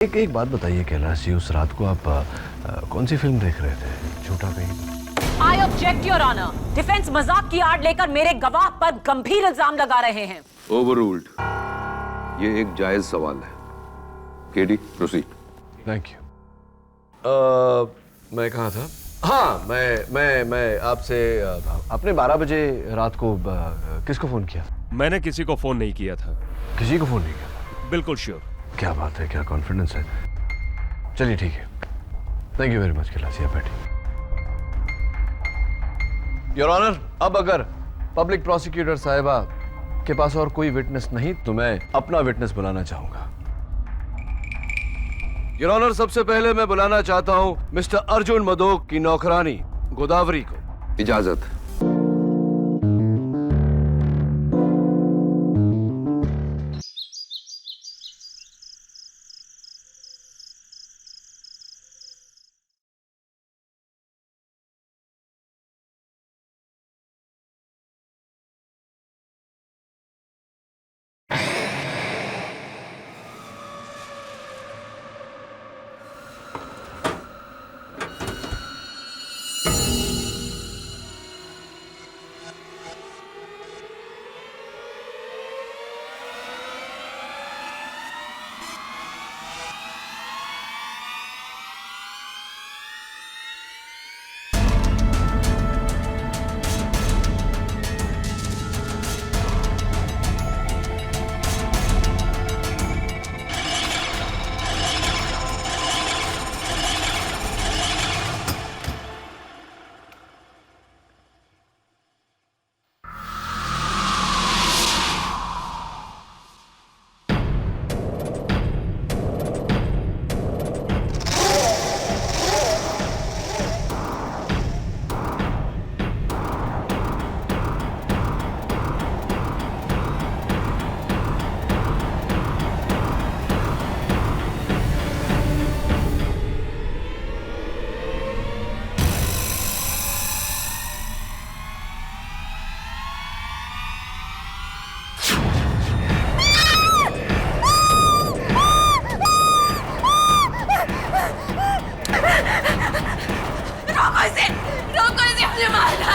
एक एक बात बताइए कैलाश जी, उस रात को आप कौन सी फिल्म देख रहे थे? झूठा कहीं। I object your honour. Defence मजाक की आड़ लेकर मेरे गवाह पर गंभीर इल्जाम लगा रहे हैं। ओवररूल्ड। ये एक जायज सवाल है। KD, proceed. Thank you. मैं कहाँ था? हाँ, मैं आपसे आपने 12 बजे रात को किसको फोन किया? मैंने किसी को फोन नहीं किया था। किसी को फोन नहीं किया था? बिल्कुल श्योर। क्या बात है, क्या कॉन्फिडेंस है। चलिए ठीक है, thank you very much Kailash ji, आप बैठिए। योर ऑनर, अब अगर पब्लिक प्रोसिक्यूटर साहिबा के पास और कोई विटनेस नहीं तो मैं अपना विटनेस बुलाना चाहूंगा। योर ऑनर, सबसे पहले मैं बुलाना चाहता हूं मिस्टर अर्जुन मदोक की नौकरानी गोदावरी को। इजाजत।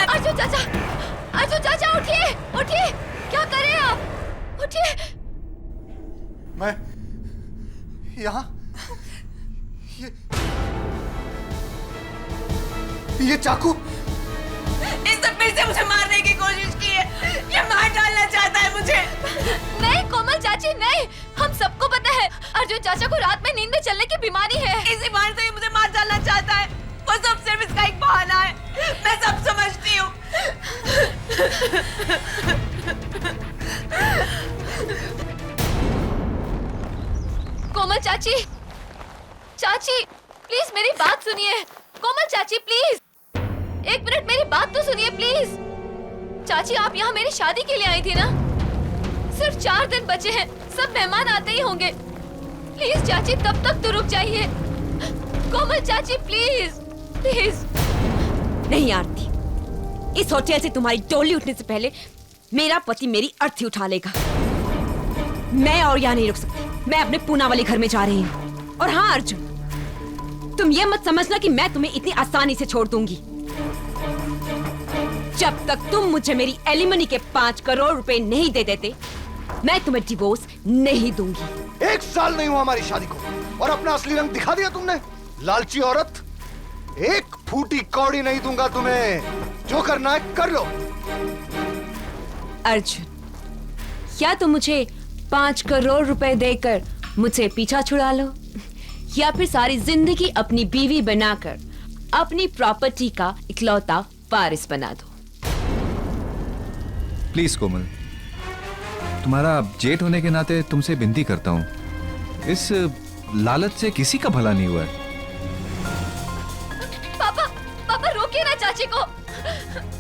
अर्जुन चाचा, अर्जुन चाचा उठिए, उठिए, क्या कर रहे हैं आप? उठिए। मैं यहाँ ये चाकू, इसने फिर से मुझे मारने की कोशिश की है। ये मार डालना चाहता है मुझे। नहीं कोमल चाची, नहीं, हम सबको पता है अर्जुन चाचा को रात में नींद में चलने की बीमारी है। इसी बार से ही मुझे मार डालना चाहता है। वो सब सिर्फ इसका एक बहाना है। मैं सब समझती हूँ। कोमल चाची, चाची प्लीज मेरी बात सुनिए। कोमल चाची प्लीज, एक मिनट मेरी बात तो सुनिए प्लीज। चाची आप यहाँ मेरी शादी के लिए आई थी ना? सिर्फ 4 दिन बचे हैं, सब मेहमान आते ही होंगे। प्लीज चाची तब तक तो रुक जाइए। कोमल चाची प्लीज, प्लीज। नहीं आरती, इस होटल से तुम्हारी टोली उठने से पहले मेरा पति मेरी अर्थी उठा लेगा। मैं और यहाँ नहीं रुक सकती। मैं अपने पूना वाले घर में जा रही हूँ। और हाँ अर्जुन, तुम ये मत समझना कि मैं तुम्हें इतनी आसानी से छोड़ दूंगी। जब तक तुम मुझे मेरी एलिमनी के 5 करोड़ रुपए नहीं दे देते, मैं तुम्हें डिवोर्स नहीं दूंगी। 1 साल नहीं हुआ हमारी शादी को और अपना असली रंग दिखा दिया तुमने। लालची औरत, 1 फूटी कौड़ी नहीं दूंगा तुम्हें। जो करना है कर लो। अर्जुन, क्या तुम मुझे 5 करोड़ रुपए देकर मुझसे पीछा छुड़ा लो, या फिर सारी जिंदगी अपनी बीवी बनाकर अपनी प्रॉपर्टी का इकलौता वारिस बना दो? प्लीज कोमल, तुम्हारा जेठ होने के नाते तुमसे विनती करता हूँ, इस लालच से किसी का भला नहीं हुआ है। पापा, पापा रोकिए ना चाची को।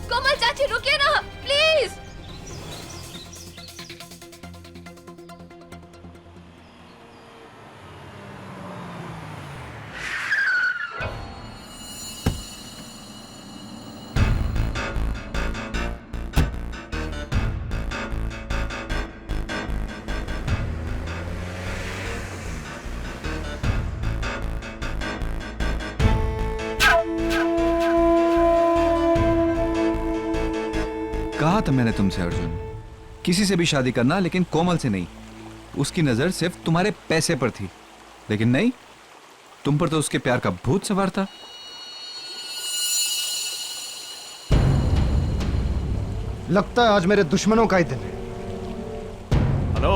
कोमल चाची रुकिए ना प्लीज। कहा था मैंने तुमसे अर्जुन, किसी से भी शादी करना लेकिन कोमल से नहीं। उसकी नजर सिर्फ तुम्हारे पैसे पर थी, लेकिन नहीं, तुम पर तो उसके प्यार का भूत सवार था। लगता है आज मेरे दुश्मनों का ही दिन है। हेलो।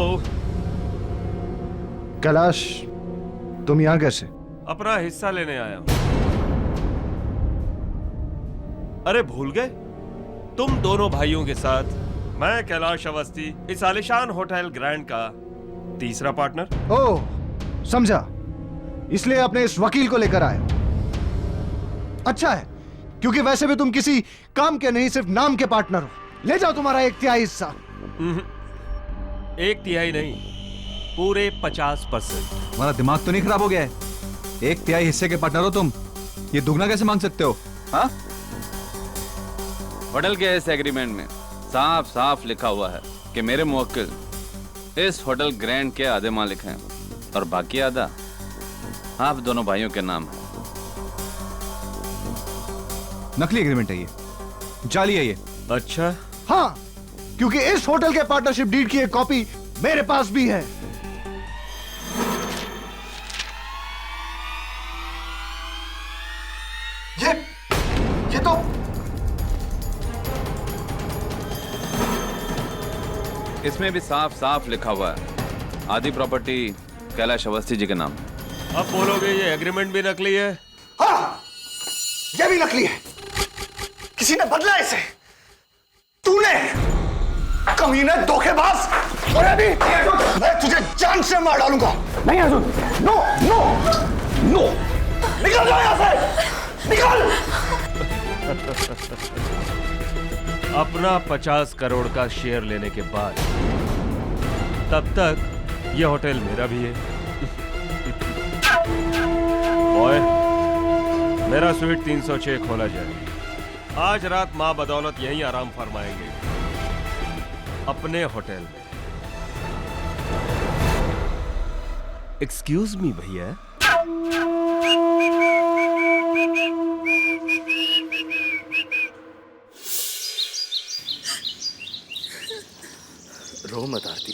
कैलाश, तुम यहां कैसे? अपना हिस्सा लेने आया हूं। अरे भूल गए, तुम दोनों भाइयों के साथ मैं कैलाश अवस्थी इस आलिशान होटल ग्रैंड का तीसरा पार्टनर। ओह, समझा। इसलिए अपने इस वकील को लेकर आए। अच्छा है, क्योंकि वैसे भी तुम किसी काम के नहीं, सिर्फ नाम के पार्टनर हो। ले जाओ तुम्हारा 1/3 हिस्सा। 1/3 नहीं, पूरे 50%। तुम्हारा दिमाग तो नहीं खराब हो गया है? 1/3 हिस्से के पार्टनर हो तुम, ये दुगना कैसे मांग सकते हो? हाँ, होटल के इस एग्रीमेंट में साफ साफ लिखा हुआ है कि मेरे मुवक्किल इस होटल ग्रैंड के आधे मालिक हैं और बाकी आधा आप दोनों भाइयों के नाम है। नकली एग्रीमेंट है ये, जाली है ये। अच्छा, हाँ, क्योंकि इस होटल के पार्टनरशिप डीड की एक कॉपी मेरे पास भी है। ये तो इसमें भी साफ साफ लिखा हुआ है आधी प्रॉपर्टी कैलाश अवस्थी जी के नाम। अब बोलोगे ये एग्रीमेंट भी नकली है? हाँ, ये भी नकली है। किसी ने बदला इसे। तूने, कमीने, धोखेबाज। और अभी मैं तुझे जान से मार डालूंगा। नहीं अर्जुन, नो नो नो, निकल जाओ यहां से, निकल। अपना 50 करोड़ का शेयर लेने के बाद तब तक ये होटल मेरा भी है। ओए, मेरा स्वीट 306 खोला जाए। आज रात मां बदौलत यहीं आराम फरमाएंगे, अपने होटल में। एक्सक्यूज मी भैया। रो मत आरती,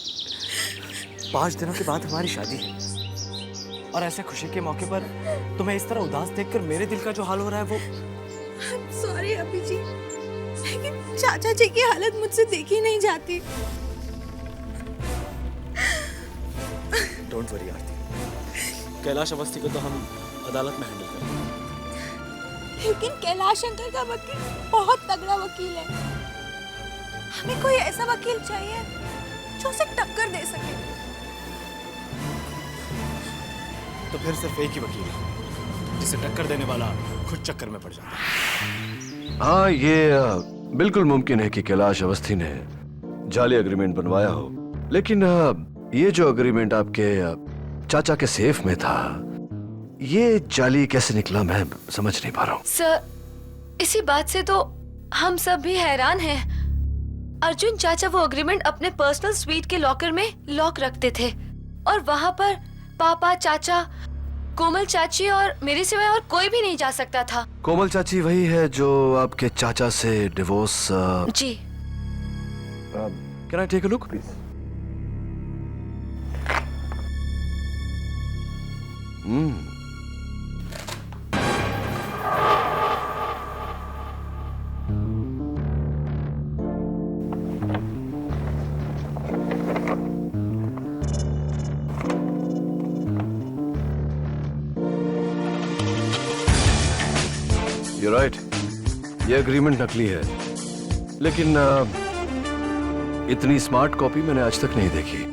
5 दिनों के बाद हमारी शादी है और ऐसे खुशी के मौके पर तुम्हें इस तरह उदास देखकर मेरे दिल का जो हाल हो रहा है वो। सॉरी अभी जी, लेकिन चाचा जी की हालत मुझसे देखी नहीं जाती। डोंट वरी आरती, कैलाश अवस्थी को तो हम अदालत में हैंडल करेंगे। लेकिन कैलाश अंकल का वकील बहुत तगड़ा वकील है। हमें कोई ऐसा वकील चाहिए जो उसे टक्कर दे सके। तो फिर सिर्फ एक ही वकील है जिसे टक्कर देने वाला खुद चक्कर में पड़ जाता है। हाँ, ये बिल्कुल मुमकिन है कि कैलाश अवस्थी ने जाली एग्रीमेंट बनवाया हो, लेकिन ये जो एग्रीमेंट आपके चाचा के सेफ में था, ये जाली कैसे निकला मैं समझ नहीं पा रहा हूँ। सर, इसी बात से तो हम सब भी हैरान हैं। अर्जुन चाचा वो एग्रीमेंट अपने पर्सनल स्वीट के लॉकर में लॉक रखते थे और वहाँ पर पापा, चाचा, कोमल चाची और मेरे सिवाय और कोई भी नहीं जा सकता था। कोमल चाची वही है जो आपके चाचा से डिवोर्स। जी। Can I take a look please? You're right. ये एग्रीमेंट नकली है, लेकिन इतनी स्मार्ट कॉपी मैंने आज तक नहीं देखी।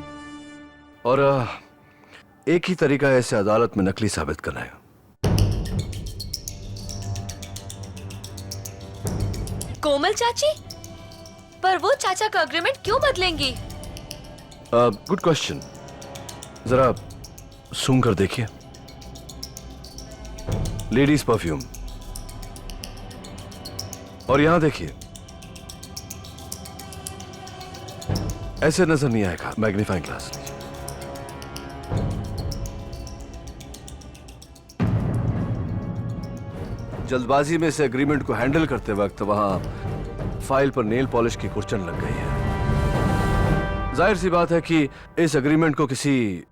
और एक ही तरीका है इसे अदालत में नकली साबित करना है। कोमल चाची? पर वो चाचा का एग्रीमेंट क्यों बदलेंगी? Good question. जरा सूंघ कर देखिए। Ladies perfume. और यहां देखिए, ऐसे नजर नहीं आएगा। मैग्नीफाइंग ग्लास लीजिए। जल्दबाजी में इस एग्रीमेंट को हैंडल करते वक्त वहां फाइल पर नेल पॉलिश की कुर्चन लग गई है। जाहिर सी बात है कि इस एग्रीमेंट को किसी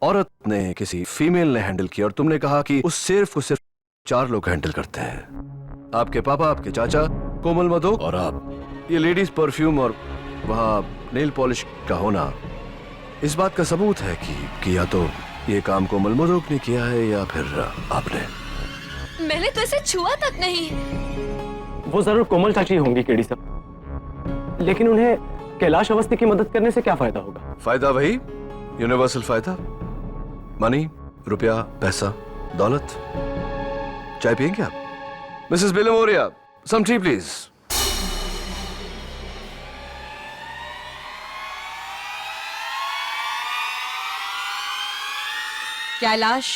औरत ने, किसी फीमेल ने हैंडल किया, और तुमने कहा कि उस सेफ को सिर्फ 4 लोग हैंडल करते हैं। आपके पापा, आपके चाचा, कोमल मधोक और आप। ये लेडीज परफ्यूम और वहां नेल पॉलिश का होना इस बात का सबूत है कि या तो ये काम कोमल मधोक ने किया है या फिर आपने। मैंने तो इसे छुआ तक नहीं। वो जरूर कोमल चाची होंगी केडी साहब, लेकिन उन्हें कैलाश अवस्थी की मदद करने से क्या फायदा होगा? फायदा वही यूनिवर्सल फायदा, मनी, रुपया, पैसा, दौलत। चाय पियेंगे आप? Mrs Belmoria, some tea please. Kailash,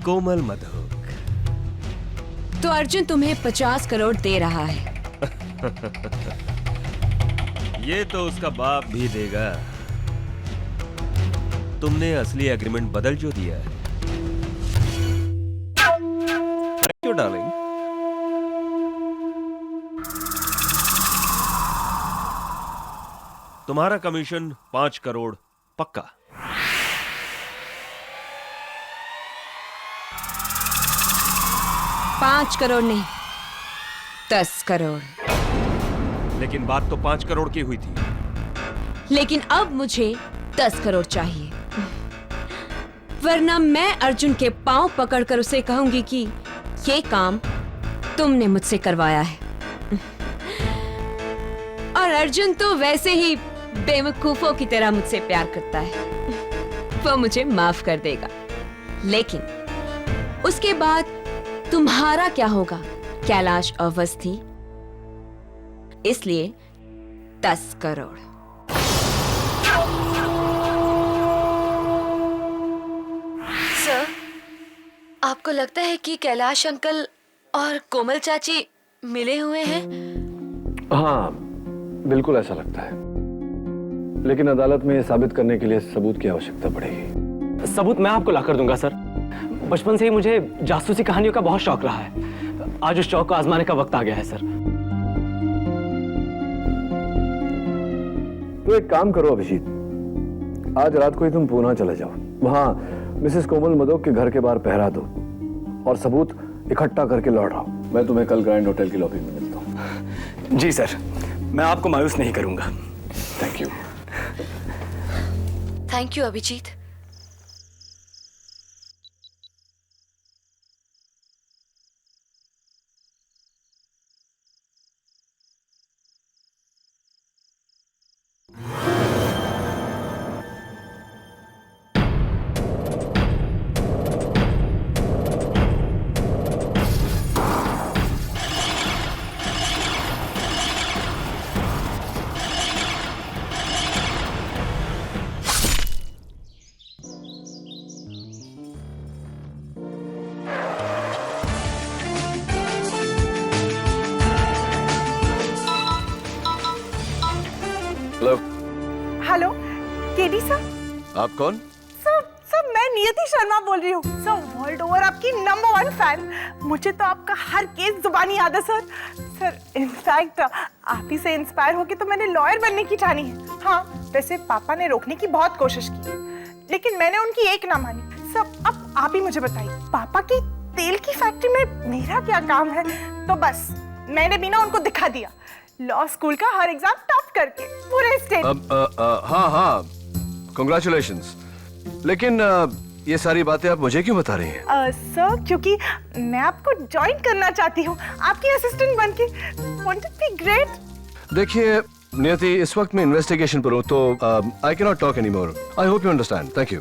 Komal Madhok. तो अर्जुन तुम्हें 50 करोड़ दे रहा है। ये तो उसका बाप भी देगा। तुमने असली एग्रीमेंट बदल जो दिया है। Thank you darling. तुम्हारा कमीशन 5 करोड़ पक्का। पांच करोड़ नहीं, 10 करोड़। लेकिन बात तो 5 करोड़ की हुई थी। लेकिन अब मुझे 10 करोड़ चाहिए, वरना मैं अर्जुन के पांव पकड़कर उसे कहूंगी कि ये काम तुमने मुझसे करवाया है। और अर्जुन तो वैसे ही बेवकूफों की तरह मुझसे प्यार करता है, वो मुझे माफ कर देगा। लेकिन उसके बाद तुम्हारा क्या होगा कैलाश अवस्थी? इसलिए 10 करोड़। सर, आपको लगता है कि कैलाश अंकल और कोमल चाची मिले हुए हैं? हाँ, बिल्कुल ऐसा लगता है, लेकिन अदालत में यह साबित करने के लिए सबूत की आवश्यकता पड़ेगी। सबूत मैं आपको लाकर दूंगा सर। बचपन से ही मुझे जासूसी कहानियों का बहुत शौक रहा है। आज उस शौक को आजमाने का वक्त आ गया है सर। तो एक काम करो अभिजीत, आज रात को ही तुम पूना चले जाओ, वहां मिसेस कोमल मधोक के घर के बाहर पहरा दो और सबूत इकट्ठा करके लौट आओ। मैं तुम्हें कल ग्रैंड होटल की लॉबी में मिलता हूँ। जी सर, मैं आपको मायूस नहीं करूंगा। Thank you. Thank you Abhijit. Hello. Hello KD sir. आप कौन? सर मैं नियति शर्मा बोल रही हूँ सर, वर्ल्ड ओवर आपकी नंबर 1 फैन। मुझे तो आपका हर केस जुबानी याद है सर। सर इनफैक्ट आप ही से इंस्पायर होके तो मैंने लॉयर बनने की ठानी है। हाँ, वैसे पापा ने रोकने की बहुत कोशिश की, लेकिन मैंने उनकी एक ना मानी। सर अब आप ही मुझे बताइए, पापा की तेल की फैक्ट्री में मेरा क्या काम है? तो बस मैंने भी ना उनको दिखा दिया, लॉ स्कूल का हर एग्जाम टॉप करके पूरे स्टेट। हाँ, कांग्रेचुलेशंस। लेकिन ये सारी बातें आप मुझे क्यों बता रही हैं? सर क्योंकि मैं आपको ज्वाइन करना चाहती हूँ आपकी असिस्टेंट बनके। Won't it be great? देखिए नियति, इस वक्त मैं इन्वेस्टिगेशन पर हूँ, तो I can not talk any more. I hope you understand. Thank you.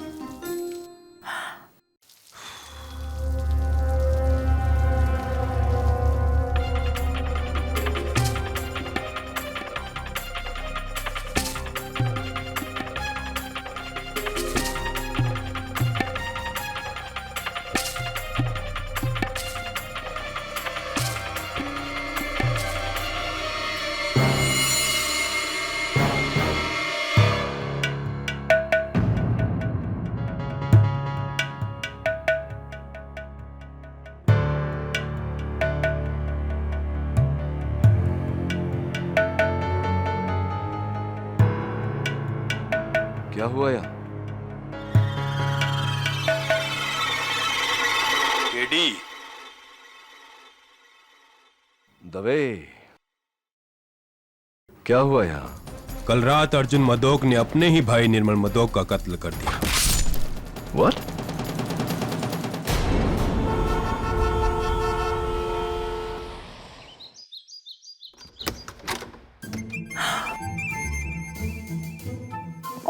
क्या हुआ यहाँ? केडी, दवे, क्या हुआ यहाँ? कल रात अर्जुन मदोक ने अपने ही भाई निर्मल मदोक का कत्ल कर दिया। What?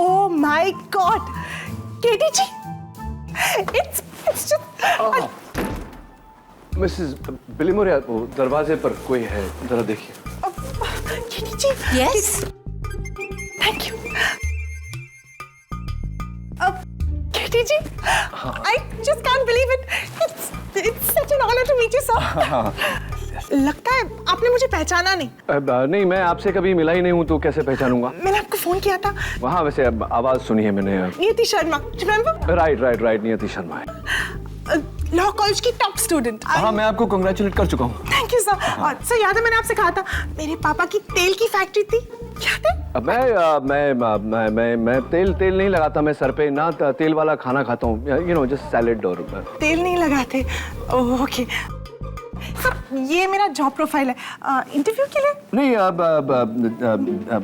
Oh my God, KT ji, it's just. Mrs Bilimoria, वो दरवाजे पर कोई है, जरा देखिए। केटी जी, Yes? thank you. Katie ji, I just can't believe it. It's such an honor to meet you, sir. लगता है आपने मुझे पहचाना नहीं। नहीं, मैं आपसे कभी मिला ही नहीं हूँ, तो कैसे पहचानूंगा? मैंने आपको फोन किया था। वहाँ वैसे आवाज सुनी है मैंने। नियति शर्मा, रिमेम्बर? राइट, नियति शर्मा है। लॉ कॉलेज की टॉप स्टूडेंट। हाँ, मैं आपको कांग्रेचुलेट कर चुका हूँ। Thank you sir. सर याद है मैंने आपसे कहा था मेरे पापा की तेल की फैक्ट्री थी, याद है? मैं तेल नहीं लगाता मैं सर पे, ना तेल वाला खाना खाता हूँ, जस्ट सैलेड और तेल नहीं लगाते। ओके सर, ये मेरा जॉब प्रोफाइल है इंटरव्यू के लिए। नहीं, अब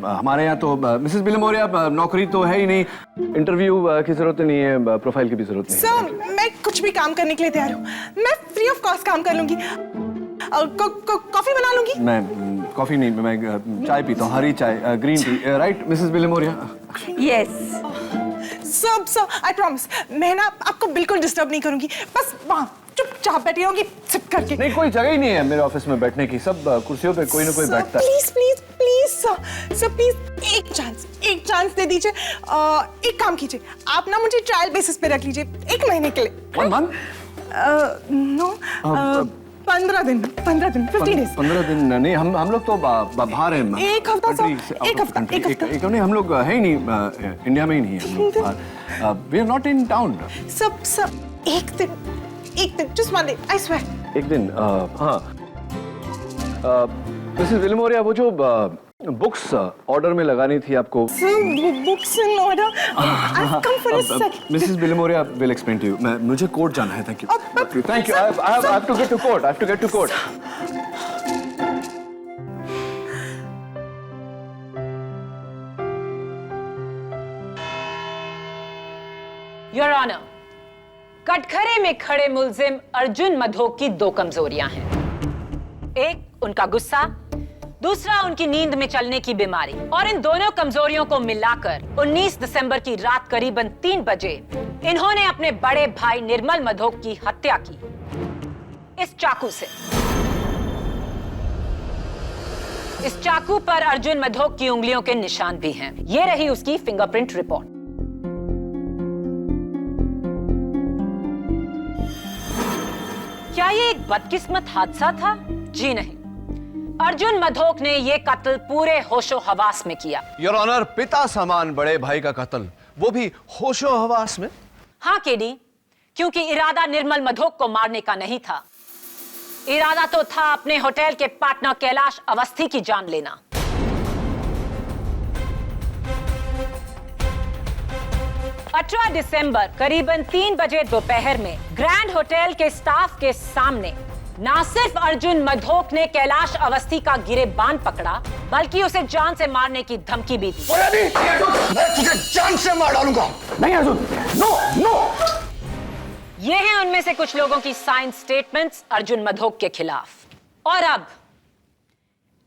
हमारे यहाँ तो मिसेस बिलिमोरिया नौकरी तो है ही नहीं, इंटरव्यू की जरूरत नहीं है, प्रोफाइल की भी जरूरत नहीं है। सर मैं कुछ भी काम करने के लिए तैयार हूँ, मैं फ्री ऑफ कॉस्ट काम कर लूंगी। कॉफी बना लूंगी। मैं कॉफी नहीं, मैं चाय पीता हूँ, हरी चाय, green tea. Right Mrs Bilimoria? Yes sir I promise, मैं ना आपको बिल्कुल डिस्टर्ब नहीं करूंगी, बस वहाँ चुपचाप बैठी रहूंगी सिप करके। नहीं, कोई जगह ही नहीं है मेरे ऑफिस में बैठने की, सब कुर्सियों पे कोई ना कोई बैठता है। प्लीज सर प्लीज एक चांस दे दीजिए। एक काम कीजिए, आप ना मुझे ट्रायल बेसिस पे रख लीजिए 1 महीने के लिए। 1 month? नो 15 दिन 15 डेज। 15 दिन नहीं, हम लोग तो बाहर हैं। एक हफ्ता सर, एक हफ्ता नहीं, हम लोग है ही नहीं, इंडिया में ही नहीं है। We are not in town. सब एक दिन just one day, I swear. एक दिन, हाँ। मिसेस बिलिमोरिया, वो जो बुक्स ऑर्डर में लगानी थी आपको। Books in order, I come for a second. Mrs Bilimoria will explain to you. मुझे कोर्ट जाना है। Thank you. I have to get to court. Your honour, कटघरे में खड़े मुल्जिम अर्जुन मधोक की 2 कमजोरियां हैं। एक उनका गुस्सा, दूसरा उनकी नींद में चलने की बीमारी। और इन दोनों कमजोरियों को मिलाकर 19 दिसंबर की रात करीबन 3 बजे इन्होंने अपने बड़े भाई निर्मल मधोक की हत्या की, इस चाकू से। इस चाकू पर अर्जुन मधोक की उंगलियों के निशान भी हैं। ये रही उसकी फिंगरप्रिंट रिपोर्ट। क्या ये एक बदकिस्मत हादसा था? जी नहीं, अर्जुन मधोक ने ये कत्ल पूरे होशो हवास में किया। योर ऑनर, पिता समान बड़े भाई का कत्ल, वो भी होशो हवास में। हाँ केडी, क्योंकि इरादा निर्मल मधोक को मारने का नहीं था, इरादा तो था अपने होटल के पार्टनर कैलाश अवस्थी की जान लेना। अठारह दिसंबर करीबन 3 बजे दोपहर में ग्रैंड होटल के स्टाफ के सामने ना सिर्फ अर्जुन मधोक ने कैलाश अवस्थी का गिरेबान पकड़ा, बल्कि उसे जान से मारने की धमकी भी दी। मैं तुझे जान से मार डालूंगा। नहीं अर्जुन, नो। ये हैं उनमें से कुछ लोगों की साइन स्टेटमेंट्स अर्जुन मधोक के खिलाफ। और अब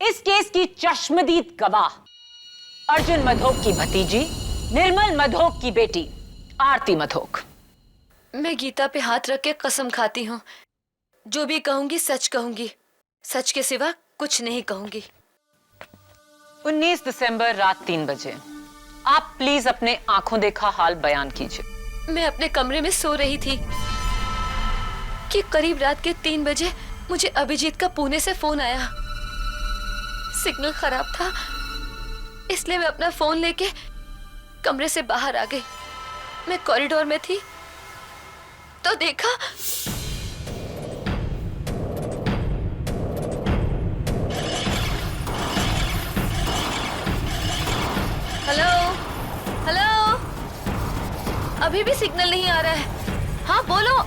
इस केस की चश्मदीद गवाह अर्जुन मधोक की भतीजी निर्मल मधोक की बेटी आरती मधोक। मैं गीता पे हाथ रख के कसम खाती हूँ, जो भी कहूंगी सच कहूंगी, सच के सिवा कुछ नहीं कहूंगी। 19 दिसंबर रात 3 बजे आप प्लीज अपने आंखों देखा हाल बयान कीजिए। मैं अपने कमरे में सो रही थी कि करीब रात के 3 बजे मुझे अभिजीत का पुणे से फोन आया। सिग्नल खराब था, इसलिए मैं अपना फोन लेके कमरे से बाहर आ गई। मैं कॉरिडोर में थी तो देखा हेलो हेलो अभी भी सिग्नल नहीं आ रहा है। हाँ बोलो।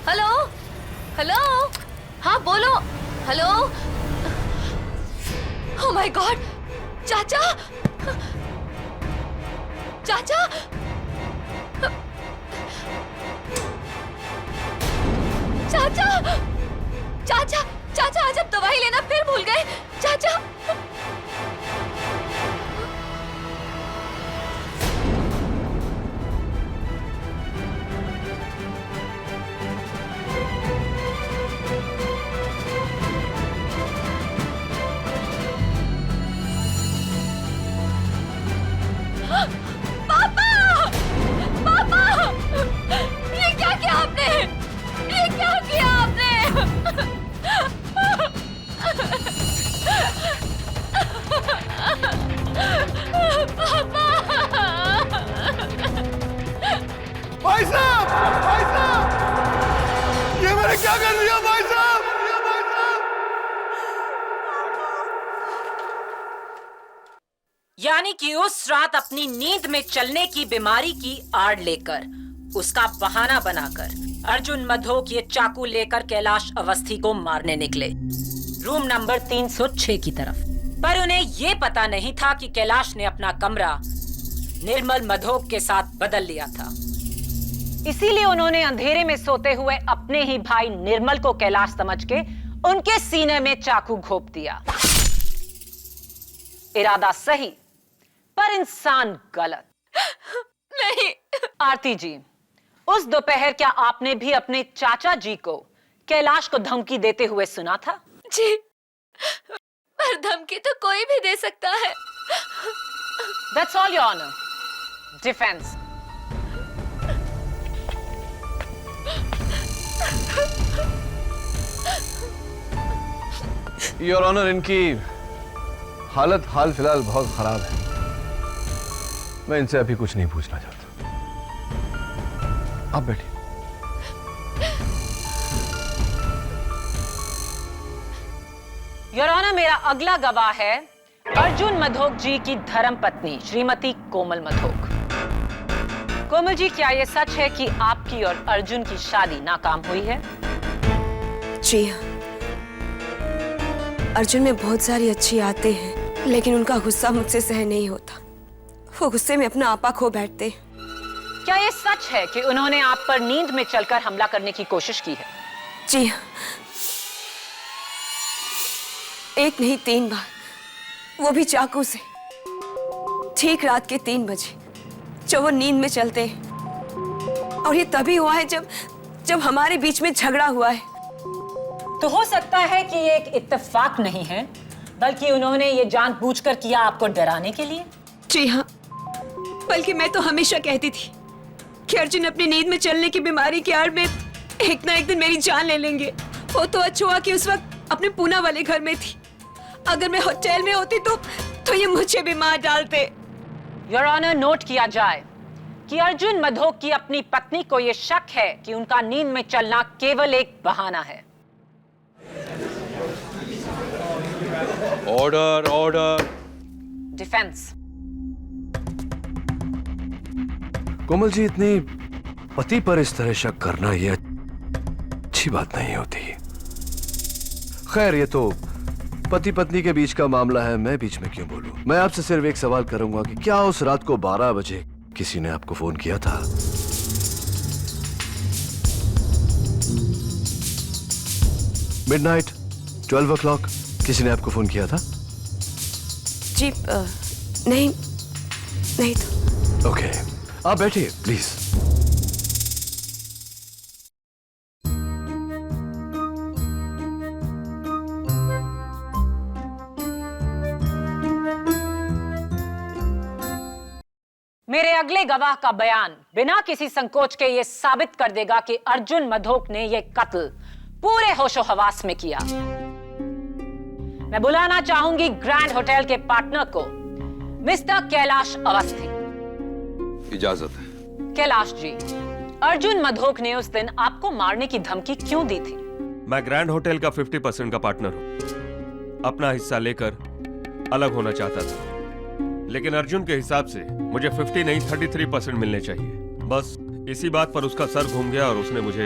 Hello hello. हाँ बोलो। हेलो। ओह माय गॉड, चाचा चाचा। चाचा चाचा चाचा, आज आप दवाई लेना फिर भूल गए। चाचा पापा पापा, ये क्या किया आपने? ये क्या किया आपने? भाई साहब, ये मैंने क्या कर दिया भाई साहब? यानी कि उस रात अपनी नींद में चलने की बीमारी की आड़ लेकर, उसका बहाना बनाकर अर्जुन मधोक ये चाकू लेकर कैलाश अवस्थी को मारने निकले, रूम नंबर 306 की तरफ। पर उन्हें ये पता नहीं था कि कैलाश ने अपना कमरा निर्मल मधोक के साथ बदल लिया था। इसीलिए उन्होंने अंधेरे में सोते हुए अपने ही भाई निर्मल को कैलाश समझ के उनके सीने में चाकू घोंप दिया। इरादा सही पर इंसान गलत। नहीं। आरती जी, उस दोपहर क्या आपने भी अपने चाचा जी को कैलाश को धमकी देते हुए सुना था? जी, पर धमकी तो कोई भी दे सकता है। That's all, Your Honor. Defense. Your honour, इनकी हालत हाल फिलहाल बहुत खराब है। मैं इनसे अभी कुछ नहीं पूछना चाहता। आप बैठिए। योर ऑनर, मेरा अगला गवाह है अर्जुन मधोक जी की धर्म पत्नी श्रीमती कोमल मधोक। कोमल जी, क्या यह सच है कि आपकी और अर्जुन की शादी नाकाम हुई है? जी हाँ, अर्जुन में बहुत सारी अच्छी आदतें हैं, लेकिन उनका गुस्सा मुझसे सहन नहीं होता। वो गुस्से में अपना आपा खो बैठते। क्या यह सच है कि उन्होंने आप पर नींद में चलकर हमला करने की कोशिश की है? जी हाँ, एक नहीं 3 बार, वो भी चाकू से। ठीक रात के 3 बजे जब वो नींद में चलते हैं। और ये तभी हुआ है जब हमारे बीच में झगड़ा हुआ है। तो हो सकता है कि ये एक इत्तेफाक नहीं है, बल्कि उन्होंने ये जानबूझकर किया आपको डराने के लिए। जी हाँ, बल्कि मैं तो हमेशा कहती थी कि अर्जुन अपनी नींद में चलने की बीमारी की आड़ में एक ना एक दिन मेरी जान ले लेंगे। वो तो अच्छा हुआ कि उस वक्त अपने पूना वाले घर में थी। अगर मैं होटल में होती तो ये मुझे भी मार डालते। योर ऑनर, नोट किया जाए कि अर्जुन मधोक की अपनी पत्नी को यह शक है कि उनका नींद में चलना केवल एक बहाना है। Order order. Defence. Komal ji, इतनी पति पर इस तरह शक करना यह अच्छी बात नहीं होती। खैर, ये तो पति पत्नी के बीच का मामला है, मैं बीच में क्यों बोलूं। मैं आपसे सिर्फ एक सवाल करूंगा कि क्या उस रात को 12 बजे किसी ने आपको फोन किया था? मिडनाइट 12 o'clock किसी ने आपको फोन किया था? जी नहीं तो। ओके, आप बैठिए प्लीज। मेरे अगले गवाह का बयान बिना किसी संकोच के यह साबित कर देगा कि अर्जुन मधोक ने यह कत्ल पूरे होशो हवास में किया। मैं बुलाना चाहूंगी ग्रैंड होटल के पार्टनर को, मिस्टर कैलाश अवस्थी। इजाजत है। कैलाश जी, अर्जुन मधोक ने उस दिन आपको मारने की धमकी क्यों दी थी? मैं ग्रैंड होटल का 50% का पार्टनर हूं। अपना हिस्सा लेकर अलग होना चाहता था, लेकिन अर्जुन के हिसाब से मुझे 50 नहीं 33% मिलने चाहिए। बस इसी बात पर उसका सर घूम गया और उसने मुझे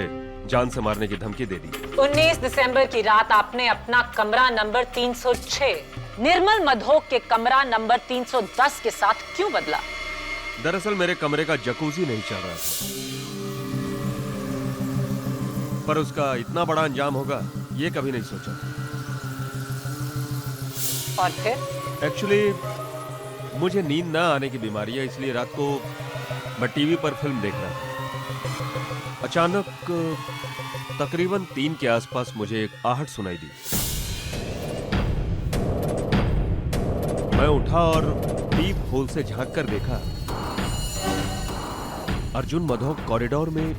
जान से मारने की धमकी दे दी। 19 दिसंबर की रात आपने अपना कमरा नंबर 306 निर्मल मधोक के कमरा नंबर 310 के साथ क्यों बदला? दरअसल मेरे कमरे का जकूजी नहीं चल रहा था, पर उसका इतना बड़ा अंजाम होगा ये कभी नहीं सोचा। और फिर? एक्चुअली मुझे नींद ना आने की बीमारी है, इसलिए रात को मैं टीवी पर फिल्म देख रहा था। अचानक तकरीबन 3 के आसपास मुझे एक आहट सुनाई दी। मैं उठा और पीप होल से झांक कर देखा, अर्जुन मधोक कॉरिडोर में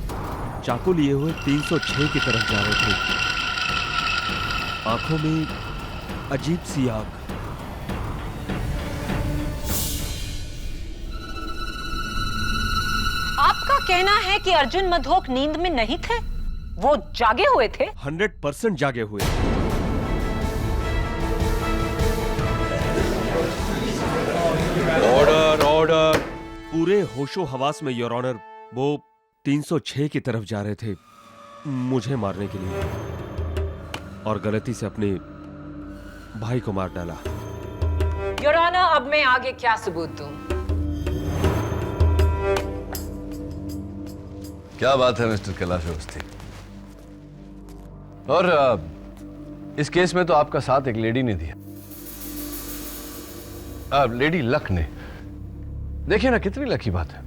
चाकू लिए हुए 306 की तरफ जा रहे थे। आंखों में अजीब सी आग। आपका कहना है कि अर्जुन मधोक नींद में नहीं थे, वो जागे हुए थे? 100% जागे हुए। Order order. पूरे होशो हवास में योर ऑनर, वो 306 की तरफ जा रहे थे मुझे मारने के लिए, और गलती से अपने भाई को मार डाला। योर ऑनर, अब मैं आगे क्या सबूत दूं? क्या बात है मिस्टर कैलाश अवस्थी। और इस केस में तो आपका साथ एक लेडी ने दिया, लेडी लक ने। देखिए ना, कितनी लकी बात है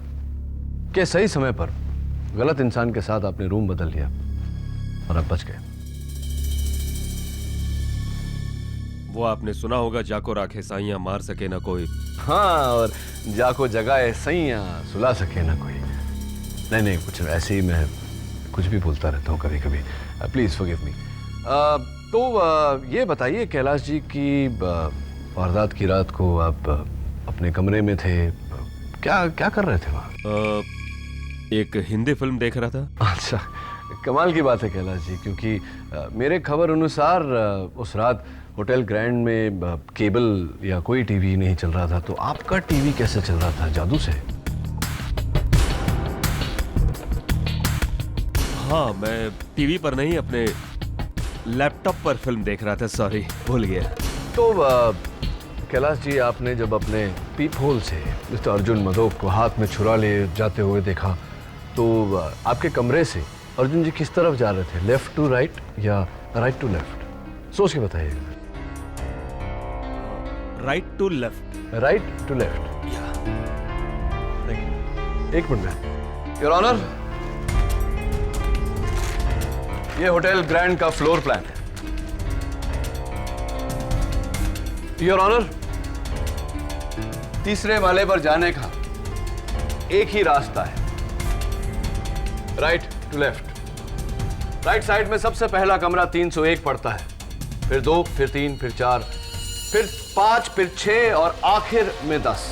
कि सही समय पर गलत इंसान के साथ आपने रूम बदल लिया और आप बच गए। वो आपने सुना होगा, जाको राखे साइयां मार सके ना कोई। हाँ, और जाको जगाए सैयां सुला सके ना कोई। नहीं, कुछ ऐसे ही मैं कुछ भी बोलता रहता हूँ कभी कभी। Please forgive me. तो ये बताइए कैलाश जी की वारदात की रात को आप अपने कमरे में थे, क्या कर रहे थे वहाँ? एक हिंदी फिल्म देख रहा था। अच्छा, कमाल की बात है कैलाश जी, क्योंकि मेरे खबर अनुसार उस रात होटल ग्रैंड में केबल या कोई टीवी नहीं चल रहा था, तो आपका टीवी कैसे चल रहा था? जादू से? हाँ, मैं टीवी पर नहीं, अपने लैपटॉप पर फिल्म देख रहा था। सॉरी, भूल गया। तो कैलाश जी, आपने जब अपने पीप होल से मिस्टर अर्जुन मधोक को हाथ में छुरा ले जाते हुए देखा, तो आपके कमरे से अर्जुन जी किस तरफ जा रहे थे? लेफ्ट टू राइट या राइट टू लेफ्ट? सोच के बताइए। Right to left. Right to left. एक मिनट में। योर ऑनर, ये होटल ग्रैंड का फ्लोर प्लान है। योर ऑनर, तीसरे वाले पर जाने का एक ही रास्ता है, right to left. Right side में सबसे पहला कमरा 301 पड़ता है, फिर 2, फिर 3, फिर 4, फिर 5, फिर 6 और आखिर में 10।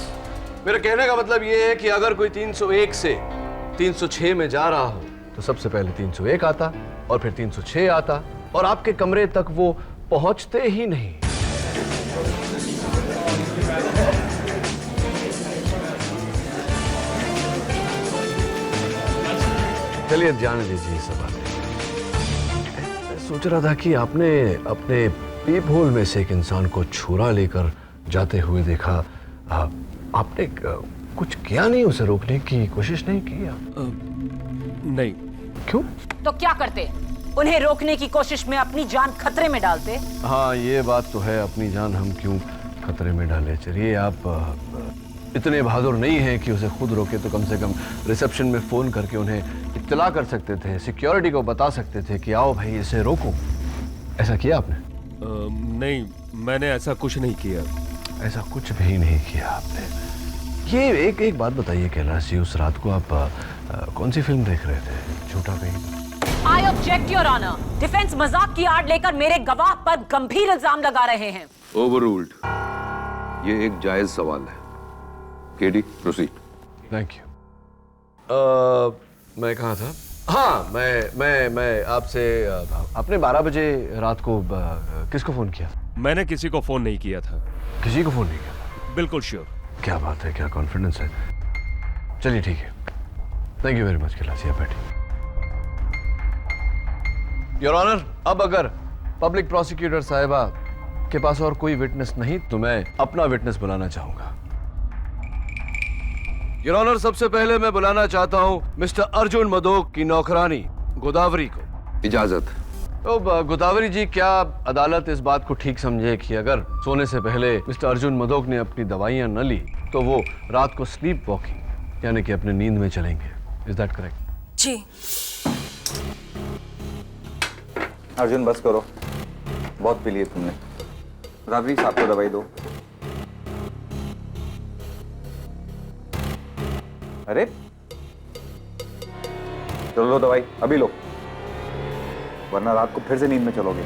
मेरे कहने का मतलब यह है कि अगर कोई 301 से 306 में जा रहा हो तो सबसे पहले 301 आता और फिर 306 आता, और आपके कमरे तक वो पहुंचते ही नहीं। चलिए जाने दीजिए सब बातें। मैं सोच रहा था कि आपने अपने पीप होल में से एक इंसान को छुरा लेकर जाते हुए देखा, आपने कुछ किया नहीं? उसे रोकने की कोशिश नहीं की? नहीं। क्यों? तो क्या करते? उन्हें रोकने की कोशिश में अपनी जान खतरे में डालते। हाँ, ये बात तो है, अपनी जान हम क्यों खतरे में डाले। चलिए, आप इतने बहादुर नहीं हैं कि उसे खुद रोके, तो कम से कम रिसेप्शन में फोन करके उन्हें इत्तला कर सकते थे, सिक्योरिटी को बता सकते थे कि आओ भाई इसे रोको। ऐसा किया आपने? नहीं, मैंने ऐसा कुछ नहीं किया। ऐसा कुछ भी नहीं किया आपने। ये एक बात बताइए कैलाश जी, उस रात को आप कौन सी फिल्म देख रहे थे? झूठा कहीं? I object, Your Honor. Defence मजाक की आड़ लेकर मेरे गवाह पर गंभीर इल्जाम लगा रहे हैं। ओवररूल्ड। ये एक जायज सवाल है। KD, proceed. Thank you. मैं कहाँ था? हाँ, मैं आपसे आपने 12 बजे रात को किसको फोन किया? मैंने किसी को फोन नहीं किया था। किसी को फोन नहीं किया था? बिल्कुल श्योर। क्या बात है, क्या कॉन्फिडेंस है। चलिए ठीक है, thank you very much Kailash, आप बैठिए। योर ऑनर, अब अगर पब्लिक प्रोसिक्यूटर साहिबा के पास और कोई विटनेस नहीं तो मैं अपना विटनेस बुलाना चाहूंगा। योर ऑनर, सबसे पहले मैं बुलाना चाहता हूं मिस्टर अर्जुन मदोक की नौकरानी गोदावरी को। इजाजत। तो गोदावरी जी, क्या अदालत इस बात को ठीक समझे कि अगर सोने से पहले मिस्टर अर्जुन मदोक ने अपनी दवाइयां न ली तो वो रात को स्लीप वॉकिंग यानी कि अपने नींद में चलेंगे? Is that correct? जी। अर्जुन बस करो, बहुत पी लिए तुमने। राबरी साहब को दवाई दो। अरे चलो लो दवाई, अभी लो, वरना रात को फिर से नींद में चलोगे।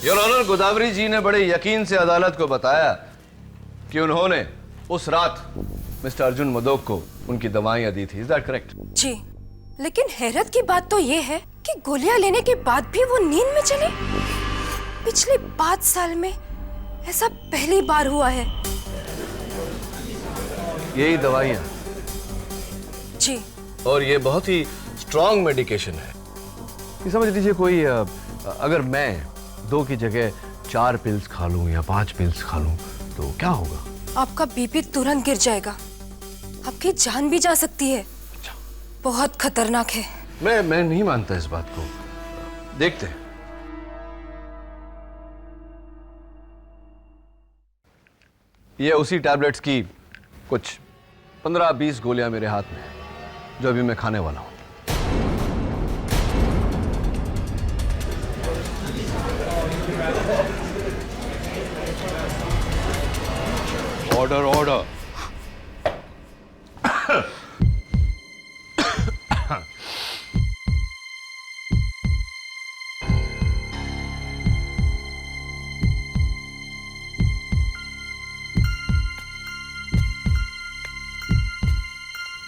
योर ऑनर, गोदावरी जी ने बड़े यकीन से अदालत को बताया कि उन्होंने उस रात मिस्टर अर्जुन मदोक को उनकी दवाइयां दी थी। Is that correct? जी, लेकिन हैरत की बात तो ये है कि गोलियां लेने के बाद भी वो नींद में चले। पिछले 5 साल में ऐसा पहली बार हुआ है। यही दवाइयां? जी। और ये बहुत ही स्ट्रॉन्ग मेडिकेशन है। ये समझ लीजिए कोई अगर मैं 2 की जगह 4 पिल्स खा लूं या 5 पिल्स खा लूं तो क्या होगा? आपका बीपी तुरंत गिर जाएगा, आपकी जान भी जा सकती है। बहुत खतरनाक है। मैं नहीं मानता इस बात को। देखते हैं। ये उसी टैबलेट्स की कुछ 15-20 गोलियां मेरे हाथ में है जो अभी मैं खाने वाला हूं। Order order.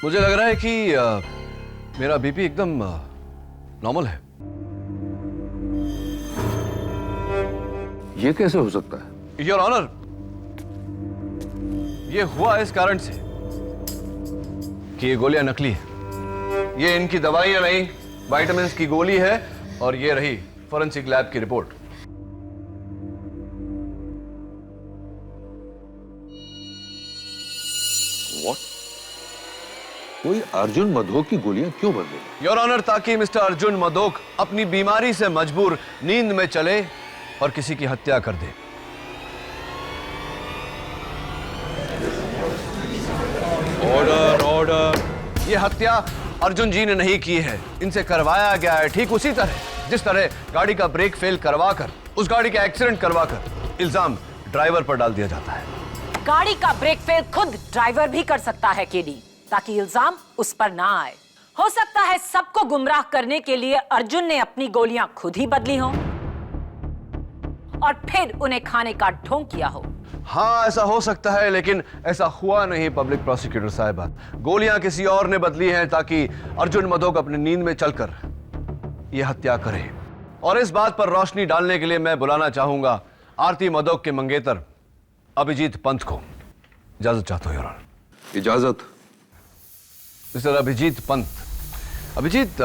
मुझे लग रहा है कि मेरा बीपी एकदम नॉर्मल है। ये कैसे हो सकता है? योर ऑनर, ये हुआ इस कारण से कि ये गोलियां नकली है। ये इनकी दवाइयां नहीं, विटामिन्स की गोली है और ये रही फोरेंसिक लैब की रिपोर्ट। What? कोई अर्जुन मदोक की गोलियां क्यों बदलेगा? योर ऑनर, ताकि मिस्टर अर्जुन मदोक अपनी बीमारी से मजबूर नींद में चले और किसी की हत्या कर दे। Order order. ये हत्या अर्जुन जी ने नहीं की है, इनसे करवाया गया है। ठीक उसी तरह जिस तरह गाड़ी का ब्रेक फेल करवाकर, उस गाड़ी का एक्सीडेंट करवाकर इल्जाम ड्राइवर पर डाल दिया जाता है। गाड़ी का ब्रेक फेल खुद ड्राइवर भी कर सकता है केडी, ताकि इल्जाम उस पर ना आए। हो सकता है सबको गुमराह करने के लिए अर्जुन ने अपनी गोलियां खुद ही बदली हो और फिर उन्हें खाने का ढोंग किया हो। हाँ, ऐसा हो सकता है, लेकिन ऐसा हुआ नहीं पब्लिक प्रोसिक्यूटर साहिबा। गोलियां किसी और ने बदली हैं ताकि अर्जुन मदोक अपनी नींद में चलकर यह हत्या करे। और इस बात पर रोशनी डालने के लिए मैं बुलाना चाहूंगा आरती मदोक के मंगेतर अभिजीत पंत को। इजाजत चाहता हूं योर ऑनर। इजाजत। मिस्टर अभिजीत पंत। अभिजीत,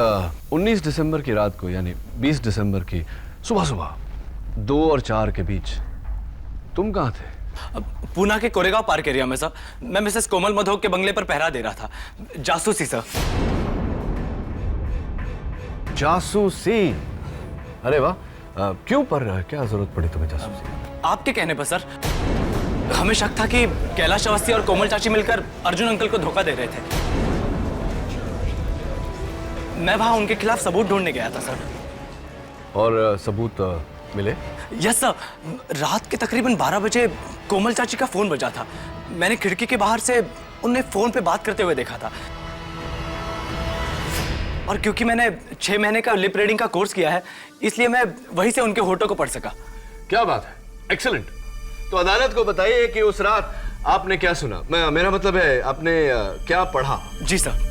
19 दिसंबर की रात को यानी 20 दिसंबर की सुबह 2 और 4 के बीच तुम कहां थे? पूना के कोरेगांव पार्क एरिया में सर। मैं मिसेस कोमल मधोक के बंगले पर पहरा दे रहा था, जासूसी सर। जासूसी? अरे वाह, क्यों पर क्या जरूरत पड़ी तुम्हें जासूसी? आपके कहने पर सर। हमें शक था कि कैलाश अवस्थी और कोमल चाची मिलकर अर्जुन अंकल को धोखा दे रहे थे। मैं वहां उनके खिलाफ सबूत ढूंढने गया था सर। और सबूत मिले? Yes sir. रात के तकरीबन 12 बजे कोमल चाची का फोन बजा था। मैंने खिड़की के बाहर से उन्हें फोन पे बात करते हुए देखा था। और क्योंकि मैंने 6 महीने का लिप रीडिंग का कोर्स किया है, इसलिए मैं वहीं से उनके होठों को पढ़ सका। क्या बात है, एक्सीलेंट। तो अदालत को बताइए कि उस रात आपने क्या सुना। मेरा मतलब है आपने क्या पढ़ा? जी सर।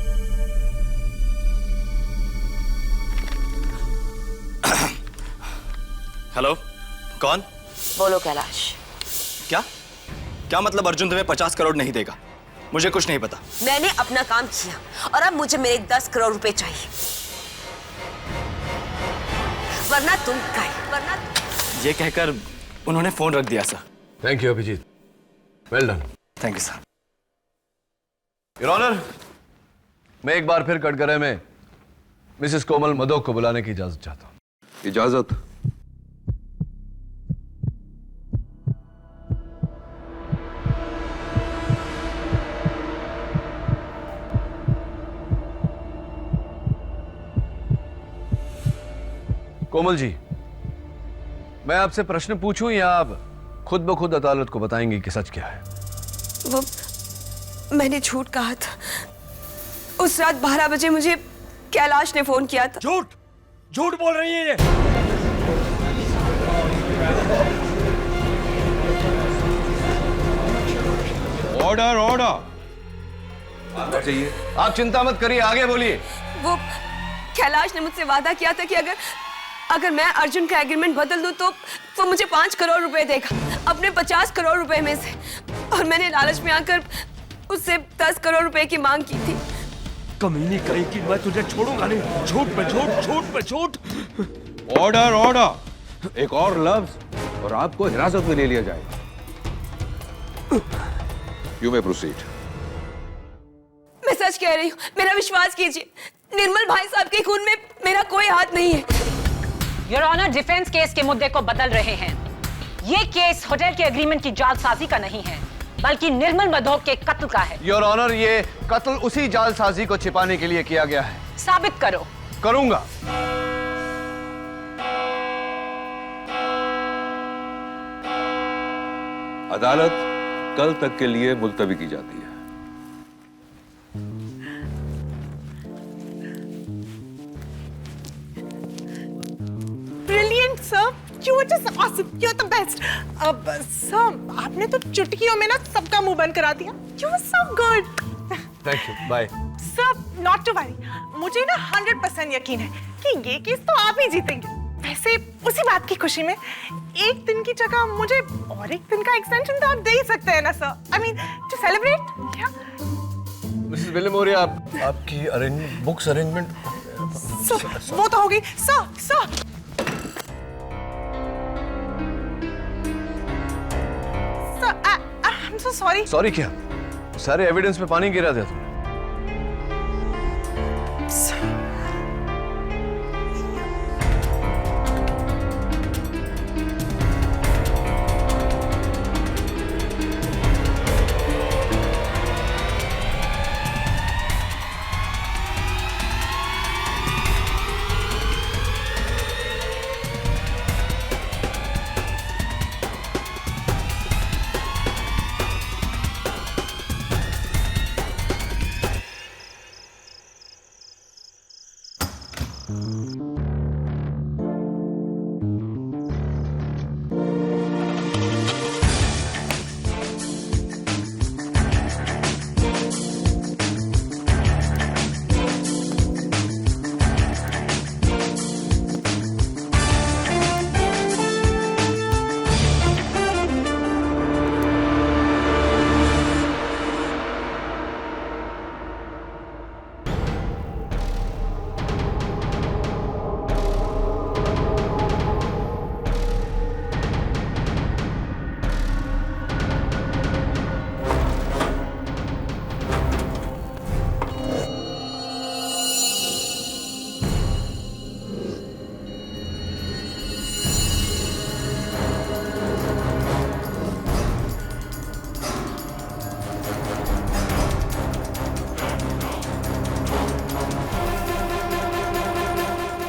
हेलो, कौन? बोलो कैलाश। क्या मतलब अर्जुन तुम्हें 50 करोड़ नहीं देगा? मुझे कुछ नहीं पता। मैंने अपना काम किया और अब मुझे मेरे 10 करोड़ रुपए चाहिए, वरना तुम गए, वरना। ये कहकर उन्होंने फोन रख दिया sir. Thank you Abhijit, well done. Thank you sir. Your honour, मैं एक बार फिर कटघरे में मिसेस कोमल मधोक को बुलाने की इजाजत चाहता हूं। इजाजत? कोमल जी, मैं आपसे प्रश्न पूछूं या आप खुद ब खुद अदालत को बताएंगी कि सच क्या है? वो मैंने झूठ कहा था। उस रात 12 बजे मुझे कैलाश ने फोन किया था। झूठ झूठ बोल रही है ये। Order order. चाहिए। आप चिंता मत करिए, आगे बोलिए। वो कैलाश ने मुझसे वादा किया था कि अगर मैं अर्जुन का एग्रीमेंट बदल दूं तो वो मुझे 5 करोड़ रुपए देगा अपने 50 करोड़ रुपए में से, और मैंने लालच में आकर उससे 10 करोड़ रुपए की मांग की थी। कमीनी कहीं की, मैं तुझे छोड़ूंगा नहीं। झूठ पे झूठ, झूठ पे झूठ। Order order. एक और लफ्ज और आपको हिरासत में ले लिया जाएगा। You may proceed. मैं सच कह रही हूँ, मेरा विश्वास कीजिए। निर्मल भाई साहब के खून में मेरा कोई हाथ नहीं है। योर ऑनर, डिफेंस केस के मुद्दे को बदल रहे हैं। ये केस होटल के एग्रीमेंट की जालसाजी का नहीं है, बल्कि निर्मल मधोक के कत्ल का है। योर ऑनर, ये कत्ल उसी जालसाजी को छिपाने के लिए किया गया है। साबित करो। करूंगा। अदालत कल तक के लिए मुलतवी की जाती है। Brilliant, sir. You were just awesome. You're the best. अब sir, आपने तो चुटकियों में ना सबका मुंह बंद करा दिया। You were so good. Thank you, bye. Sir, not to worry. मुझे ना 100% यकीन है कि ये केस तो आप ही जीतेंगे। वैसे उसी बात की खुशी में एक दिन की जगह मुझे और एक दिन का एक्सटेंशन तो आप दे ही सकते हैं ना sir. I mean, to celebrate. क्या? मिसेस विलियमोरिया, आपकी बुक्स अरेंजमेंट। वो तो हो गई। Sir I'm so sorry. Sorry क्या? सारे एविडेंस पे पानी गिरा दिया तुमने।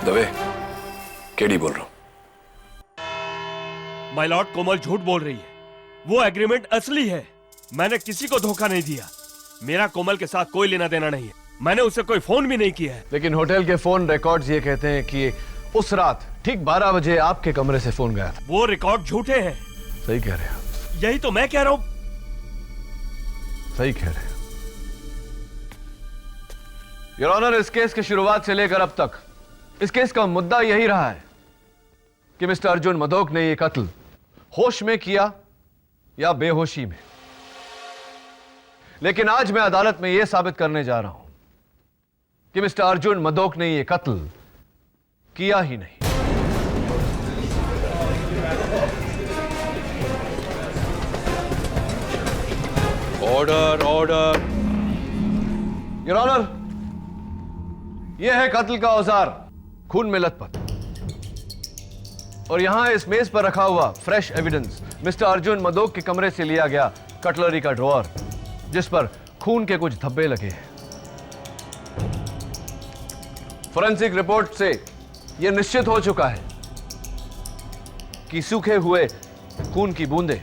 दवे, केडी बोल रहा हूं। माय लॉर्ड, कोमल झूठ बोल रही है। वो एग्रीमेंट असली है। मैंने किसी को धोखा नहीं दिया। मेरा कोमल के साथ कोई लेना देना नहीं है। मैंने उसे कोई फोन भी नहीं किया है। लेकिन होटल के फोन रिकॉर्ड्स ये कहते हैं कि उस रात ठीक 12 बजे आपके कमरे से फोन गया था। वो रिकॉर्ड झूठे हैं। सही कह रहे हैं। यही तो मैं कह रहा हूं। सही कह रहे हैं। योर ऑनर, इस केस की शुरुआत से लेकर अब तक इस केस का मुद्दा यही रहा है कि मिस्टर अर्जुन मधोक ने यह कत्ल होश में किया या बेहोशी में। लेकिन आज मैं अदालत में यह साबित करने जा रहा हूं कि मिस्टर अर्जुन मदोक ने यह कत्ल किया ही नहीं। Order order. योर ऑनर, यह है कत्ल का औजार, खून में लथपथ। और यहां इस मेज पर रखा हुआ fresh evidence mister Arjun Madok के कमरे से लिया गया कटलरी का ड्रॉअर, जिस पर खून के कुछ धब्बे लगे हैं। फोरेंसिक रिपोर्ट से यह निश्चित हो चुका है कि सूखे हुए खून की बूंदें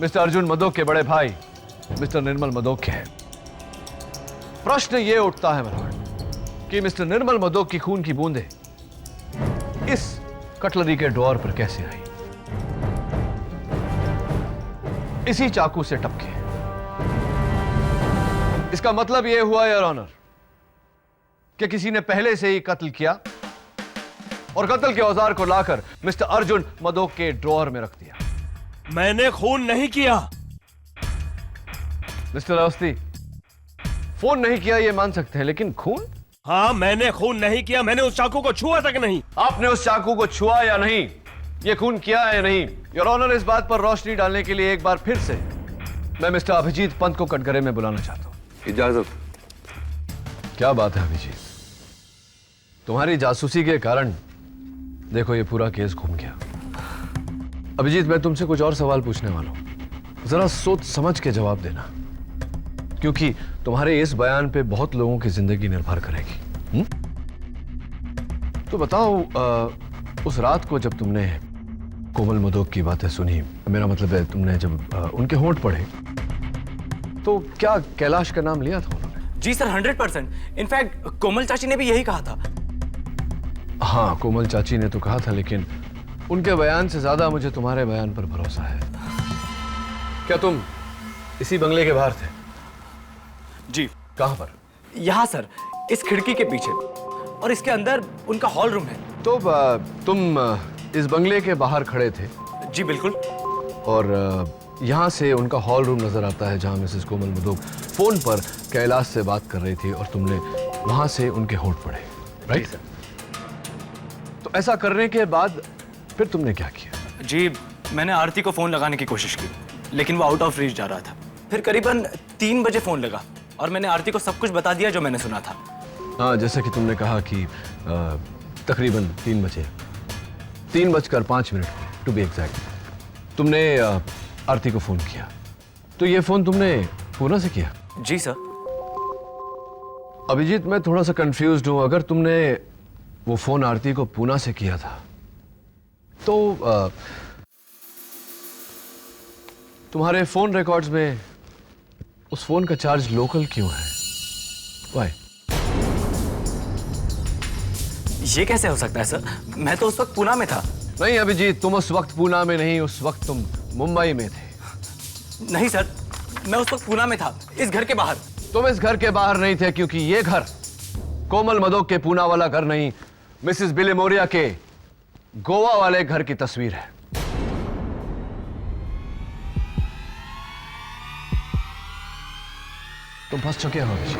मिस्टर अर्जुन मदोक के बड़े भाई मिस्टर निर्मल मदोक के हैं। प्रश्न यह उठता है मनोहर कि मिस्टर निर्मल मदोक की खून की बूंदें इस कटलरी के ड्रॉअर पर कैसे आई? इसी चाकू से टपके। इसका मतलब यह हुआ योर ऑनर कि किसी ने पहले से ही कत्ल किया और कत्ल के औजार को लाकर मिस्टर अर्जुन मदोक के ड्रॉअर में रख दिया। मैंने खून नहीं किया। मिस्टर अवस्थी, फोन नहीं किया यह मान सकते हैं, लेकिन खून? हाँ, मैंने खून नहीं किया। मैंने उस चाकू को छुआ तक नहीं। आपने उस चाकू को छुआ या नहीं, यह खून किया है या नहीं, योर ऑनर, इस बात पर रोशनी डालने के लिए एक बार फिर से मैं मिस्टर अभिजीत पंत को कटघरे में बुलाना चाहता हूं। इजाजत। क्या बात है अभिजीत, तुम्हारी जासूसी के कारण देखो ये पूरा केस घूम गया। अभिजीत, मैं तुमसे कुछ और सवाल पूछने वाला हूं, जरा सोच समझ के जवाब देना, क्योंकि तुम्हारे इस बयान पे बहुत लोगों की जिंदगी निर्भर करेगी। तो बताओ, उस रात को जब तुमने कोमल मदोक की बातें सुनी, मेरा मतलब है तुमने जब उनके होंठ पढ़े, तो क्या कैलाश का नाम लिया था उन्होंने? जी सर, 100%। इनफैक्ट कोमल चाची ने भी यही कहा था। हाँ, कोमल चाची ने तो कहा था, लेकिन उनके बयान से ज्यादा मुझे तुम्हारे बयान पर भरोसा है। क्या तुम इसी बंगले के बाहर थे? जी। कहां पर? यहाँ सर, इस खिड़की के पीछे, और इसके अंदर उनका हॉल रूम है। तो तुम इस बंगले के बाहर खड़े थे? जी बिल्कुल। और यहां से उनका हॉल रूम नजर आता है, जहां मिसेस कोमल मदोक फोन पर कैलाश से बात कर रही थी और तुमने वहां से उनके होंठ पढ़े, राइट? तो ऐसा करने के बाद फिर तुमने क्या किया? जी, मैंने आरती को फोन लगाने की कोशिश की, लेकिन वो आउट ऑफ रीच जा रहा था। फिर करीबन 3 बजे फोन लगा और मैंने आरती को सब कुछ बता दिया जो मैंने सुना था। हाँ, जैसा कि तुमने कहा कि तकरीबन 3 बजे, 3:05 टू बी एग्जैक्ट, तुमने आरती को फोन किया। तो ये फोन तुमने पूना से किया? जी सर। अभिजीत, मैं थोड़ा सा कंफ्यूज्ड हूं। अगर तुमने वो फोन आरती को पूना से किया था, तो तुम्हारे फोन रिकॉर्ड्स में उस फोन का चार्ज लोकल क्यों है? Why? ये कैसे हो सकता है सर? मैं तो उस वक्त पूना में था। नहीं अभिजीत, तुम उस वक्त पूना में नहीं, उस वक्त तुम मुंबई में थे। नहीं सर, मैं उस वक्त पूना में था, इस घर के बाहर। तुम इस घर के बाहर नहीं थे, क्योंकि ये घर कोमल मदोक के पूना वाला घर नहीं, मिसेस बिलेमोरिया के गोवा वाले घर की तस्वीर है। तुम फंस चुके हो अभिजीत।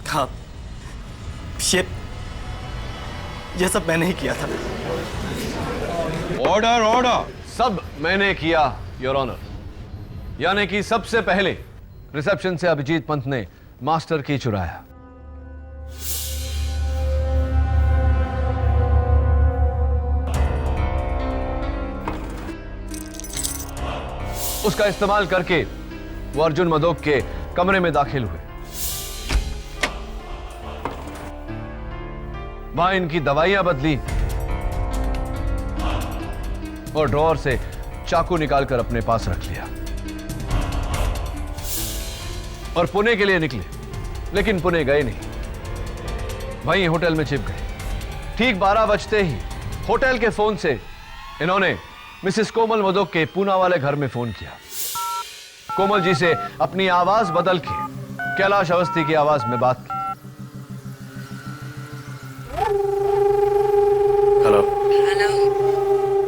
हाँ, ये सब मैंने ही किया था। Order order. सब मैंने किया योर ऑनर, यानी कि सबसे पहले रिसेप्शन से अभिजीत पंत ने मास्टर की चुराया, उसका इस्तेमाल करके वो अर्जुन मदोक के कमरे में दाखिल हुए। वहां इनकी दवाइयां बदली और ड्रॉअर से चाकू निकालकर अपने पास रख लिया और पुणे के लिए निकले, लेकिन पुणे गए नहीं, वहीं होटल में छिप गए। ठीक 12 बजते ही होटल के फोन से इन्होंने मिसेस कोमल मोदक के पूना वाले घर में फोन किया। कोमल जी से अपनी आवाज बदल के कैलाश अवस्थी की आवाज में बात की। हेलो। हेलो।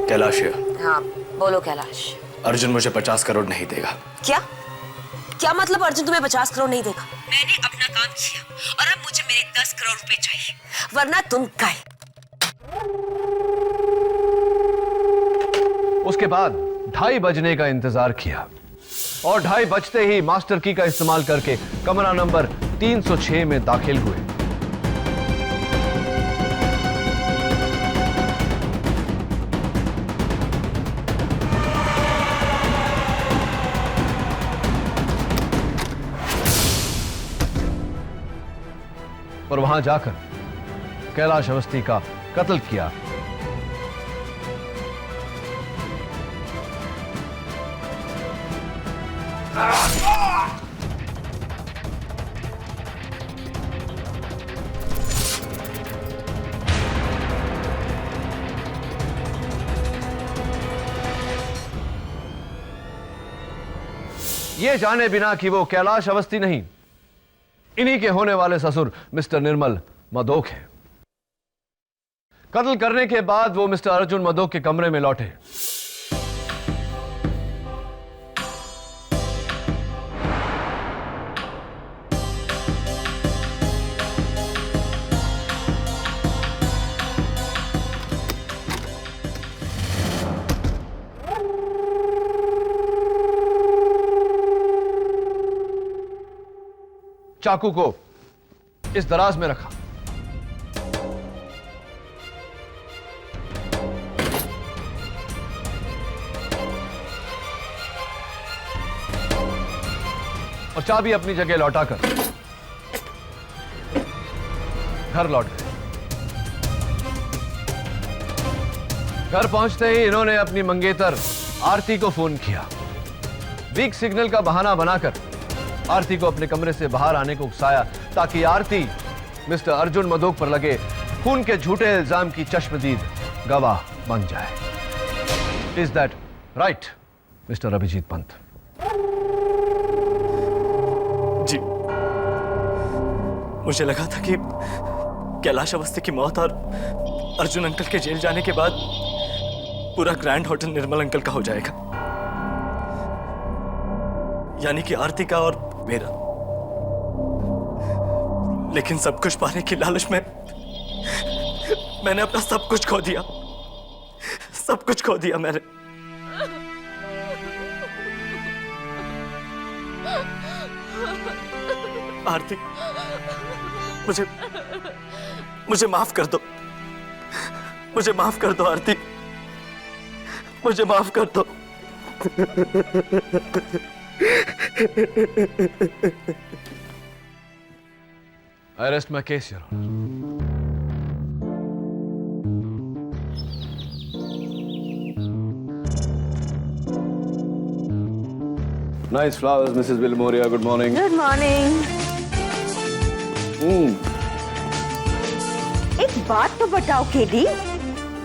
कैलाश है। हाँ बोलो कैलाश। अर्जुन मुझे 50 करोड़ नहीं देगा। क्या क्या मतलब अर्जुन तुम्हें 50 करोड़ नहीं देगा? मैंने अपना काम किया और अब मुझे मेरे 10 करोड़ रुपए चाहिए, वरना तुम गए। उसके बाद 2:30 बजने का इंतजार किया और 2:30 बजते ही मास्टर की का इस्तेमाल करके कमरा नंबर 306 में दाखिल हुए। और वहां जाकर कैलाश अवस्थी का कत्ल किया। ये जाने बिना कि वो कैलाश अवस्थी नहीं, इन्हीं के होने वाले ससुर मिस्टर निर्मल मदोक हैं। कत्ल करने के बाद वो मिस्टर अर्जुन मदोक के कमरे में लौटे। चाकू को इस दराज में रखा। और चाबी अपनी जगह लौटाकर घर लौट गए। घर पहुंचते ही इन्होंने अपनी मंगेतर आरती को फोन किया। वीक सिग्नल का बहाना बनाकर आरती को अपने कमरे से बाहर आने को उकसाया ताकि आरती मिस्टर अर्जुन मदोक पर लगे खून के झूठे इल्जाम की चश्मदीद गवाह बन जाए। Is that right Mr Abhijeet Pant? जी, मुझे लगा था कि कैलाश अवस्थी की मौत और अर्जुन अंकल के जेल जाने के बाद पूरा ग्रैंड होटल निर्मल अंकल का हो जाएगा, यानी कि आरती का और मेरा। लेकिन सब कुछ पाने की लालच में मैंने अपना सब कुछ खो दिया, सब कुछ खो दिया मैंने। आरती, मुझे माफ कर दो, मुझे माफ कर दो आरती, मुझे माफ कर दो। I rest my case, Your Honor. Nice flowers, Mrs. Vilmoria. Good morning. Good morning. एक बात तो बताओ केडी,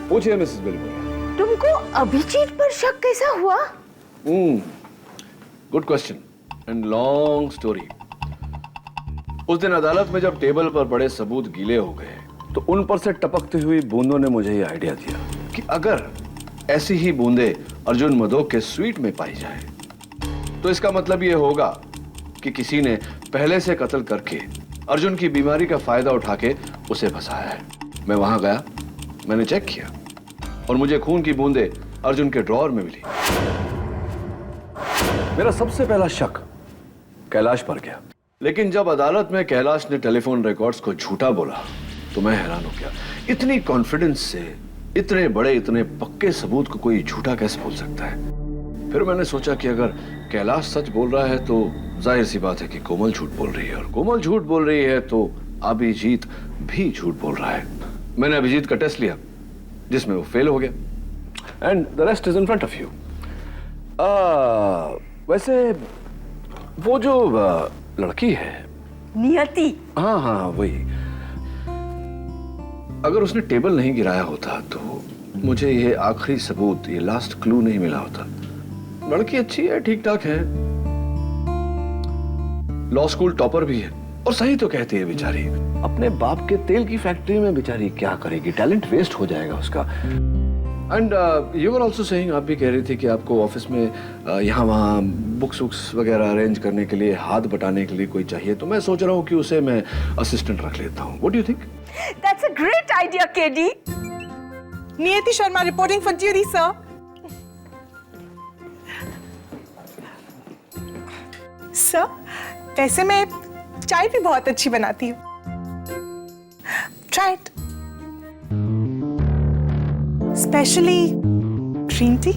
पूछिए मिसेस विल्मोरिया। तुमको अभिजीत पर शक कैसा हुआ? Good question and long story. उस दिन अदालत में जब टेबल पर बड़े सबूत गीले हो गए तो उन पर से टपकती हुई बूंदों ने मुझे ये आइडिया दिया कि अगर ऐसी ही बूंदें अर्जुन मदोक के स्वीट में पाई जाए तो इसका मतलब ये होगा कि किसी ने पहले से कत्ल करके अर्जुन की बीमारी का फायदा उठा के उसे फंसाया है। मैं वहां गया, मैंने चेक किया और मुझे खून की बूंदें अर्जुन के ड्रॉअर में मिली। मेरा सबसे पहला शक कैलाश पर गया, लेकिन जब अदालत में कैलाश ने टेलीफोन रिकॉर्ड्स को झूठा बोला तो मैं हैरान हो गया। इतनी कॉन्फिडेंस से इतने बड़े इतने पक्के सबूत को कोई झूठा कैसे बोल सकता है? फिर मैंने सोचा कि अगर कैलाश सच बोल रहा है तो जाहिर सी बात है कि कोमल झूठ बोल रही है, और कोमल झूठ बोल रही है तो अभिजीत भी झूठ बोल रहा है। मैंने अभिजीत का टेस्ट लिया जिसमें वो फेल हो गया and the rest is in front of you. वैसे वो जो लड़की है नियति, हाँ हाँ वही, अगर उसने टेबल नहीं गिराया होता तो मुझे ये आखिरी सबूत, ये लास्ट क्लू नहीं मिला होता। लड़की अच्छी है, ठीक ठाक है, लॉ स्कूल टॉपर भी है, और सही तो कहती है बेचारी। अपने बाप के तेल की फैक्ट्री में बेचारी क्या करेगी, टैलेंट वेस्ट हो जाएगा उसका। And you were also saying, आप भी कह रही थी कि आपको ऑफिस में यहाँ वहाँ बुक्स वुक्स वगैरह अरेंज करने के लिए, हाथ बटाने के लिए कोई चाहिए, तो मैं सोच रहा हूँ कि उसे मैं असिस्टेंट रख लेता हूँ। What do you think? That's a great idea, KD. नियति Sharma reporting for duty, sir. Sir, वैसे मैं चाय भी बहुत अच्छी बनाती हूँ। Try it. Especially green tea.